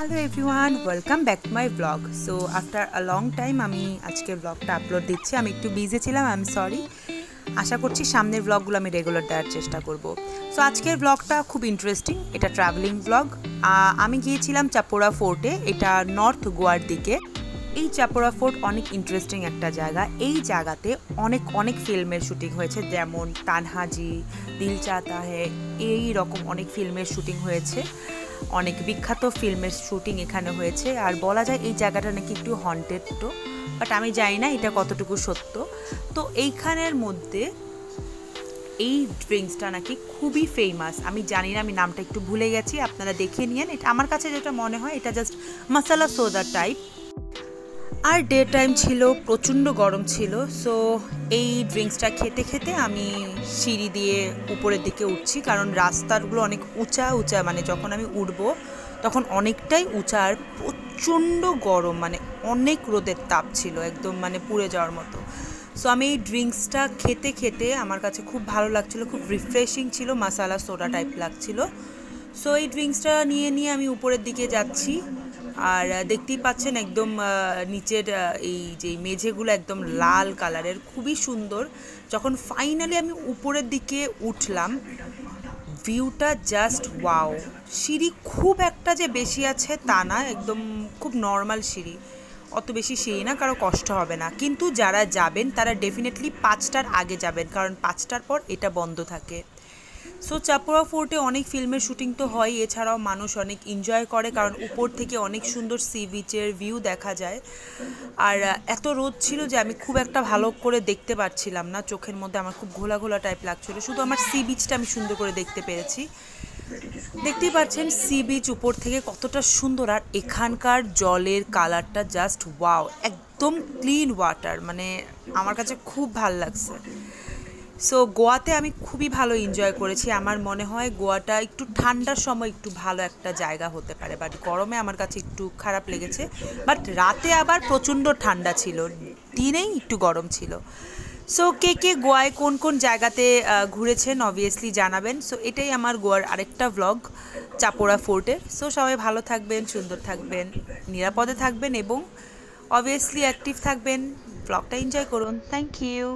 Hello everyone, welcome back to my blog. So after a long time আমি আজকের ব্লগটা upload দিচ্ছি। আমি একটু বিজি ছিলাম, আই এম সরি। আশা করছি সামনের ব্লগগুলো আমি রেগুলার দেওয়ার চেষ্টা করব। সো আজকের ব্লগটা খুব ইন্টারেস্টিং, এটা ট্রাভেলিং ব্লগ। আমি গিয়েছিলাম চাপোরা ফোর্টে, এটা নর্থ গোয়ার দিকে। এই চাপোরা ফোর্ট অনেক ইন্টারেস্টিং একটা জায়গা। এই জায়গাতে অনেক অনেক ফিল্মের শুটিং হয়েছে, যেমন তানহাজি, দিল চাহতা হ্যায়, এই রকম অনেক ফিল্মের শুটিং হয়েছে। অনেক বিখ্যাত ফিল্মের শুটিং এখানে হয়েছে। আর বলা যায় এই জায়গাটা নাকি একটু হন্টেড, তো বাট আমি জানি না এটা কতটুকু সত্য। তো এইখানের মধ্যে এই ড্রিঙ্কসটা নাকি খুবই ফেমাস। আমি জানি না, আমি নামটা একটু ভুলে গেছি, আপনারা দেখে নিয়েন। এটা আমার কাছে যেটা মনে হয়, এটা জাস্ট মশলা সোডা টাইপ। আর ডে টাইম ছিল, প্রচণ্ড গরম ছিল। সো এই ড্রিঙ্কসটা খেতে খেতে আমি সিঁড়ি দিয়ে উপরের দিকে উঠছি, কারণ রাস্তাগুলো অনেক উঁচা উঁচা, মানে যখন আমি উঠবো তখন অনেকটাই উঁচা। আর প্রচণ্ড গরম, মানে অনেক রোদের তাপ ছিল, একদম মানে পুড়ে যাওয়ার মতো। সো আমি এই ড্রিঙ্কসটা খেতে খেতে আমার কাছে খুব ভালো লাগছিলো, খুব রিফ্রেশিং ছিল, মশলা সোডা টাইপ লাগছিল। সো এই ড্রিঙ্কসটা নিয়ে নিয়ে আমি উপরের দিকে যাচ্ছি। আর দেখতেই পাচ্ছেন একদম নিচের এই যে মেঝেগুলো একদম লাল কালারের, খুবই সুন্দর। যখন ফাইনালি আমি উপরের দিকে উঠলাম, ভিউটা জাস্ট ওয়াও। সিঁড়ি খুব একটা যে বেশি আছে তা না, একদম খুব নর্মাল সিঁড়ি, অত বেশি সিঁড়ি না, কারো কষ্ট হবে না। কিন্তু যারা যাবেন তারা ডেফিনেটলি 5টার আগে যাবেন, কারণ 5টার পর এটা বন্ধ থাকে। সো চাপোরা ফোর্টে অনেক ফিল্মের শুটিং তো হয়, এছাড়াও মানুষ অনেক এনজয় করে, কারণ উপর থেকে অনেক সুন্দর সি বিচের ভিউ দেখা যায়। আর এত রোদ ছিল যে আমি খুব একটা ভালো করে দেখতে পাচ্ছিলাম না, চোখের মধ্যে আমার খুব ঘোলা ঘোলা টাইপ লাগছিল। শুধু আমার সি বিচটা আমি সুন্দর করে দেখতে পেরেছি। দেখতেই পাচ্ছেন সি বিচ উপর থেকে কতটা সুন্দর, আর এখানকার জলের কালারটা জাস্ট ওয়াও, একদম ক্লিন ওয়াটার, মানে আমার কাছে খুব ভাল লাগছে। সো গোয়াতে আমি খুবই ভালো এনজয় করেছি। আমার মনে হয় গোয়াটা একটু ঠান্ডার সময় একটু ভালো একটা জায়গা হতে পারে, বাট গরমে আমার কাছে একটু খারাপ লেগেছে। বাট রাতে আবার প্রচণ্ড ঠান্ডা ছিল, দিনেই একটু গরম ছিল। সো কে কে গোয়ায় কোন কোন জায়গাতে ঘুরেছেন অবভিয়াসলি জানাবেন। সো এটাই আমার গোয়ার আরেকটা ভ্লগ চাপোরা ফোর্টের। সো সবাই ভালো থাকবেন, সুন্দর থাকবেন, নিরাপদে থাকবেন এবং অবভিয়াসলি অ্যাক্টিভ থাকবেন। ভ্লগটা এনজয় করুন। Thank you.